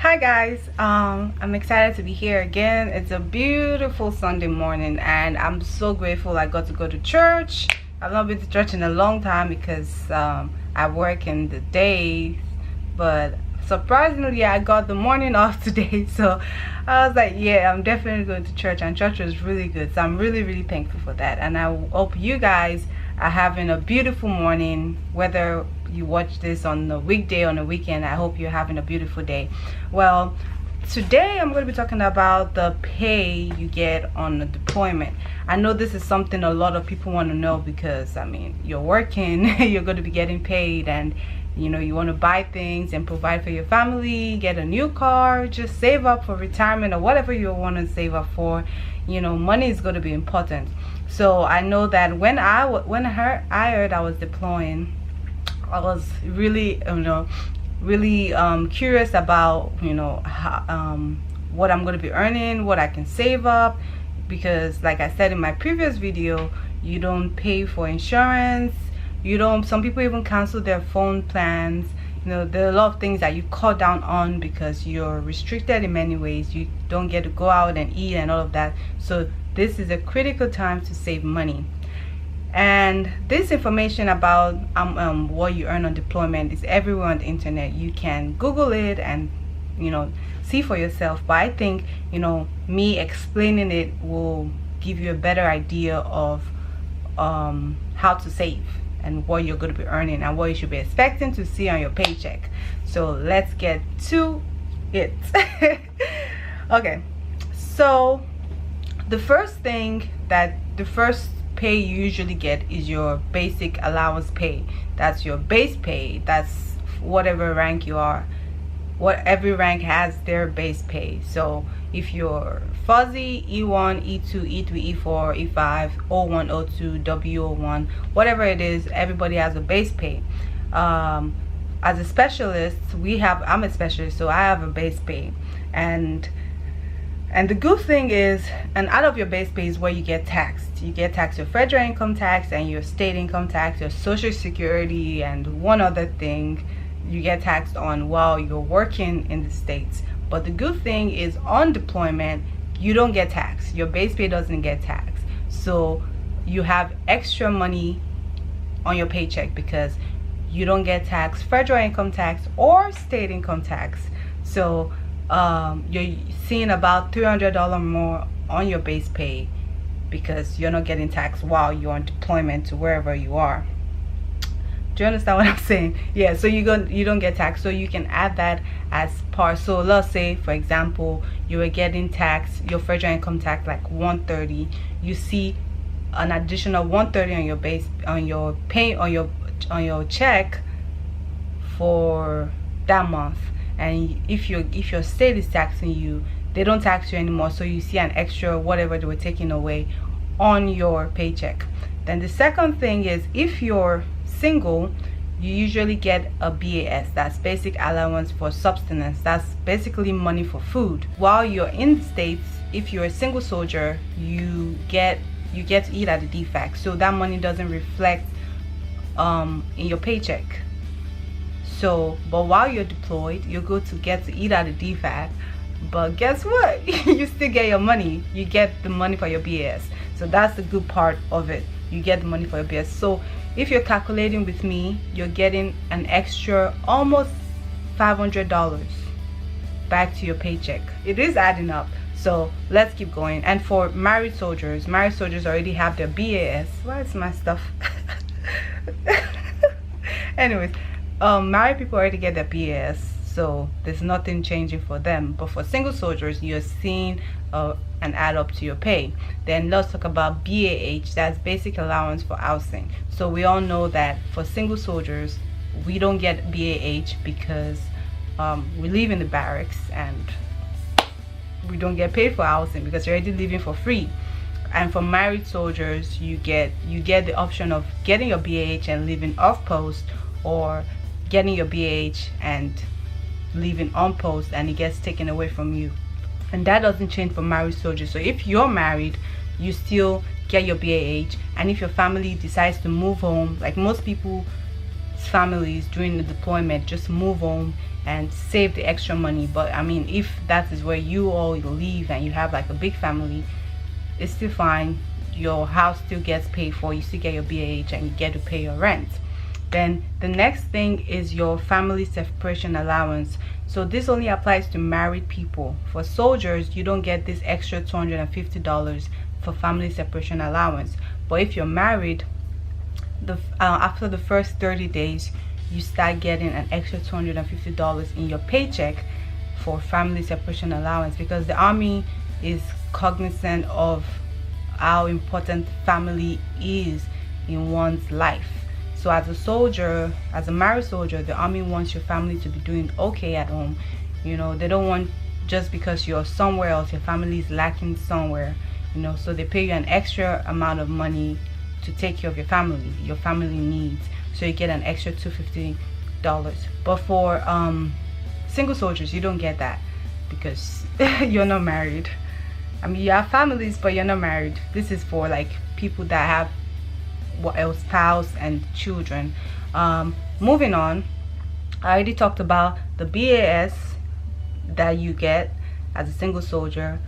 Hi guys, I'm excited to be here again. It's a beautiful Sunday morning and I'm so grateful I got to go to church. I've not been to church in a long time because I work in the day, but surprisingly I got the morning off today, so I was like, yeah, I'm definitely going to church, and church was really good, so I'm really thankful for that. And I hope you guys are having a beautiful morning, whether you watch this on a weekday or on a weekend. I hope you're having a beautiful day. Well, today I'm going to be talking about the pay you get on a deployment. I know this is something a lot of people want to know because, I mean, you're working, you're going to be getting paid, and you know, you want to buy things and provide for your family, get a new car, just save up for retirement or whatever you want to save up for. You know, money is going to be important. So I know that when I heard I was deploying, I was really curious about, you know, how, what I'm going to be earning, what I can save up, because like I said in my previous video, you don't pay for insurance. You don't, some people even cancel their phone plans. You know, there are a lot of things that you cut down on because you're restricted in many ways. You don't get to go out and eat and all of that. So this is a critical time to save money. And this information about what you earn on deployment is everywhere on the internet. You can Google it and, you know, see for yourself. But I think, you know, me explaining it will give you a better idea of how to save and what you're going to be earning and what you should be expecting to see on your paycheck. So let's get to it. Okay, so the first pay you usually get is your basic allowance pay. That's your base pay. That's whatever rank you are. Every rank has their base pay. So if you're fuzzy, E1, E2, E3, E4, E5, O1, O2, W01, whatever it is, everybody has a base pay. As a specialist, I'm a specialist, so I have a base pay. And the good thing is, and out of your base pay is where you get taxed. You get taxed your federal income tax and your state income tax, your social security, and one other thing you get taxed on while you're working in the States. But the good thing is, on deployment, you don't get taxed. Your base pay doesn't get taxed. So you have extra money on your paycheck because you don't get taxed federal income tax or state income tax. So you're seeing about $300 more on your base pay because you're not getting taxed while you're on deployment to wherever you are. Do you understand what I'm saying? Yeah, so you don't get taxed, so you can add that as part. So let's say, for example, you were getting taxed, your federal income tax, like $130. You see an additional $130 on your base, on your pay, on your check for that month. And if your state is taxing you, they don't tax you anymore, so you see an extra whatever they were taking away on your paycheck. Then the second thing is, if you're single, you usually get a BAS. That's basic allowance for subsistence. That's basically money for food. While you're in the States, if you're a single soldier, you get to eat at the DFAC, so that money doesn't reflect in your paycheck. So, but while you're deployed, you're going to get to eat at the DFAC, but guess what? You still get your money. You get the money for your BAS. So that's the good part of it. You get the money for your BAS. So if you're calculating with me, you're getting an extra almost $500 back to your paycheck. It is adding up. So let's keep going. And for married soldiers already have their BAS. Why is my stuff? Anyways, married people already get their BAS, so there's nothing changing for them. But for single soldiers, you're seeing an add up to your pay. Then let's talk about BAH. That's basic allowance for housing. So we all know that for single soldiers, we don't get BAH because we live in the barracks and we don't get paid for housing because you're already living for free. And for married soldiers, you get the option of getting your BAH and living off post, or getting your BAH and living on post and it gets taken away from you. And that doesn't change for married soldiers. So if you're married, you still get your BAH, and if your family decides to move home, like most people most families during the deployment just move home and save the extra money. But I mean, if that is where you all live and you have like a big family, it's still fine. Your house still gets paid for, you still get your BAH, and you get to pay your rent. Then the next thing is your family separation allowance. So this only applies to married people. For soldiers, you don't get this extra $250 for family separation allowance. But if you're married, after the first 30 days, you start getting an extra $250 in your paycheck for family separation allowance, because the Army is cognizant of how important family is in one's life. So as a soldier, as a married soldier, the Army wants your family to be doing okay at home. You know, they don't want just because you're somewhere else, your family is lacking somewhere, you know, so they pay you an extra amount of money to take care of your family needs. So you get an extra $250. But for single soldiers, you don't get that because you're not married. I mean, you have families, but you're not married. This is for like people that have spouse and children. Moving on, I already talked about the BAS that you get as a single soldier,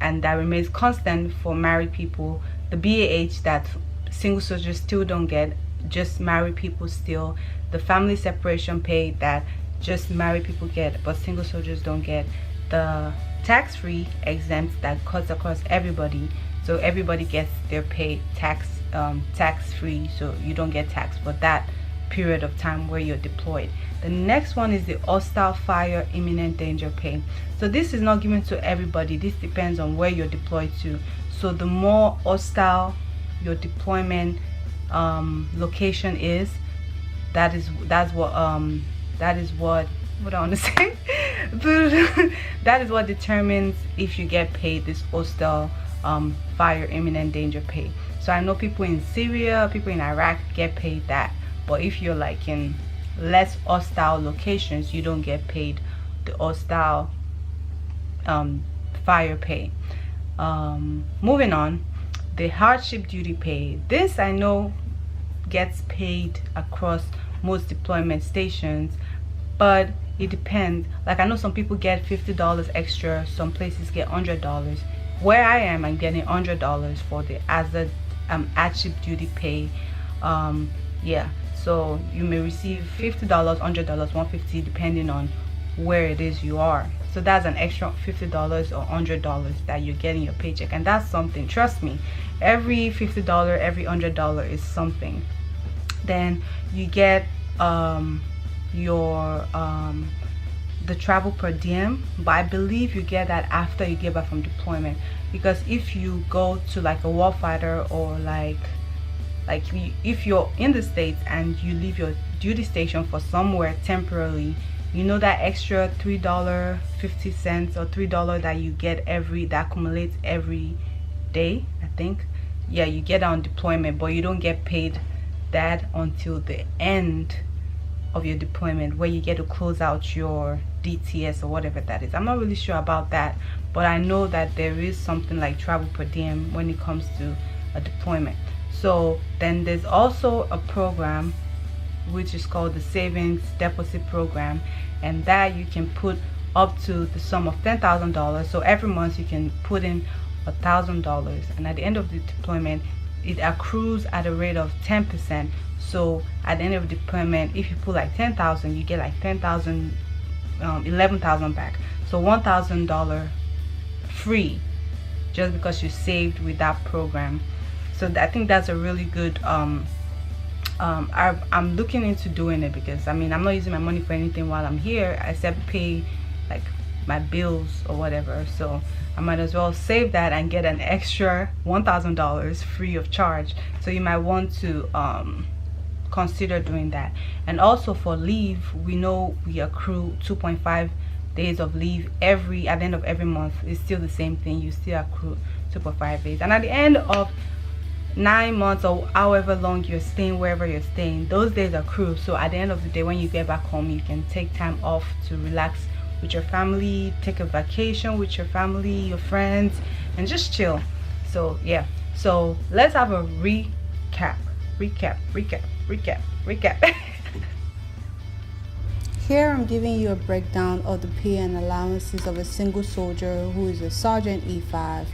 and that remains constant for married people. The BAH that single soldiers still don't get, just married people still. The family separation pay that just married people get, but single soldiers don't get. The tax-free exempt that cuts across everybody, so everybody gets their pay tax-free, so you don't get taxed for that period of time where you're deployed. The next one is the hostile fire imminent danger pay. So this is not given to everybody. This depends on where you're deployed to. So the more hostile your deployment location is, that is what I want to say. That is what determines if you get paid this hostile fire imminent danger pay. So I know people in Syria, people in Iraq get paid that, but if you're like in less hostile locations, you don't get paid the hostile fire pay. Moving on, the hardship duty pay. This I know gets paid across most deployment stations, but it depends. Like I know some people get $50 extra, some places get $100. Where I am, I'm getting $100 for the hardship duty pay. Yeah, so you may receive $50, $100, $150 depending on where it is you are. So that's an extra $50 or $100 that you get in your paycheck, and that's something. Trust me, every $50, every $100 is something. Then you get the travel per diem, but I believe you get that after you get back from deployment, because if you go to like a warfighter, or like if you're in the States and you leave your duty station for somewhere temporarily, you know that extra $3.50 or $3 that you get that accumulates every day, I think. Yeah, you get on deployment, but you don't get paid that until the end of your deployment, where you get to close out your DTS or whatever that is. I'm not really sure about that, but I know that there is something like travel per diem when it comes to a deployment. So then there's also a program which is called the savings deposit program, and that you can put up to the sum of $10,000. So every month you can put in $1,000, and at the end of the deployment it accrues at a rate of 10%. So at the end of the deployment, if you put like 10,000, you get like 10,000, 11,000 back. So $1,000 free, just because you saved with that program. So I think that's a really good I'm looking into doing it, because I mean, I'm not using my money for anything while I'm here except pay like my bills or whatever. So I might as well save that and get an extra $1,000 free of charge. So you might want to consider doing that. And also for leave, we know we accrue 2.5 days of leave at the end of every month. It's still the same thing, you still accrue 2.5 days, and at the end of 9 months or however long you're staying, wherever you're staying, those days accrue. So at the end of the day, when you get back home, you can take time off to relax with your family, take a vacation with your family, your friends, and just chill. So yeah, so let's have a recap. here I'm giving you a breakdown of the pay and allowances of a single soldier who is a Sergeant E5.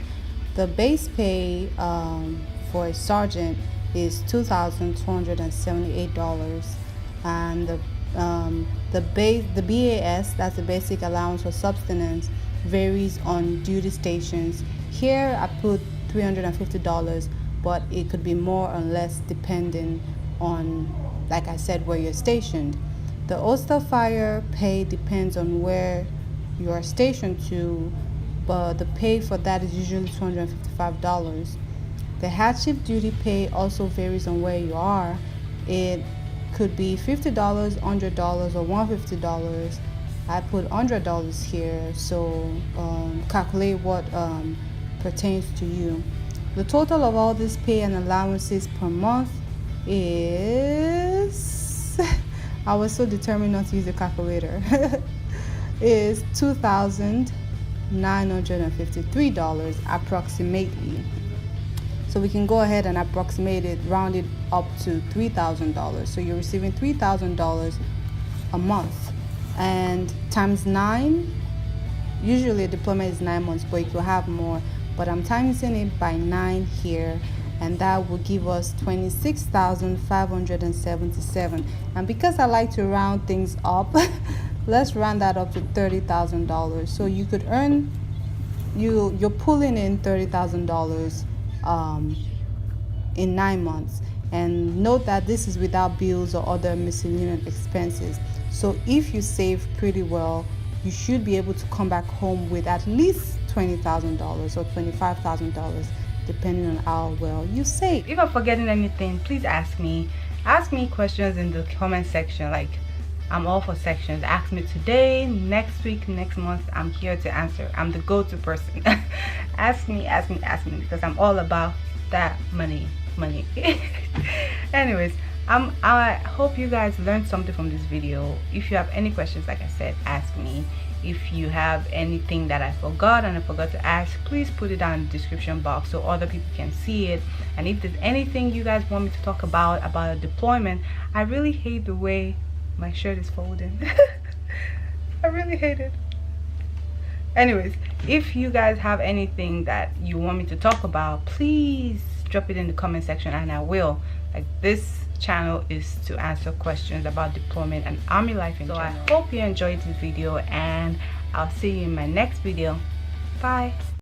The base pay for a sergeant is $2,278, and the BAS, that's the basic allowance for subsistence, varies on duty stations. Here I put $350, but it could be more or less depending on, like I said, where you're stationed. The Ulster Fire pay depends on where you are stationed to, but the pay for that is usually $255. The Hardship Duty Pay also varies on where you are. It could be $50, $100, or $150. I put $100 here, so calculate what pertains to you. The total of all this pay and allowances per month is I was so determined not to use a calculator is $2,953 approximately. So we can go ahead and approximate it, round it up to $3,000. So you're receiving $3,000 a month, and times 9. Usually a deployment is 9 months, but you could have more. But I'm timesing it by 9 here, and that will give us $26,577. And because I like to round things up, let's round that up to $30,000. So you could earn, you're pulling in $30,000 in 9 months. And note that this is without bills or other miscellaneous expenses. So if you save pretty well, you should be able to come back home with at least $20,000 or $25,000, depending on how well you save. If I'm forgetting anything, please ask me. Ask me questions in the comment section. Like, I'm all for sections. Ask me today, next week, next month. I'm here to answer. I'm the go-to person. Ask me, because I'm all about that money. Anyways, I hope you guys learned something from this video. If you have any questions, like I said, ask me. If you have anything that I forgot to ask, please put it down in the description box so other people can see it. And if there's anything you guys want me to talk about a deployment, I really hate the way my shirt is folding. I really hate it. Anyways, if you guys have anything that you want me to talk about, please drop it in the comment section and I will. Like, this channel is to answer questions about deployment and army life in general. I hope you enjoyed this video, and I'll see you in my next video. Bye.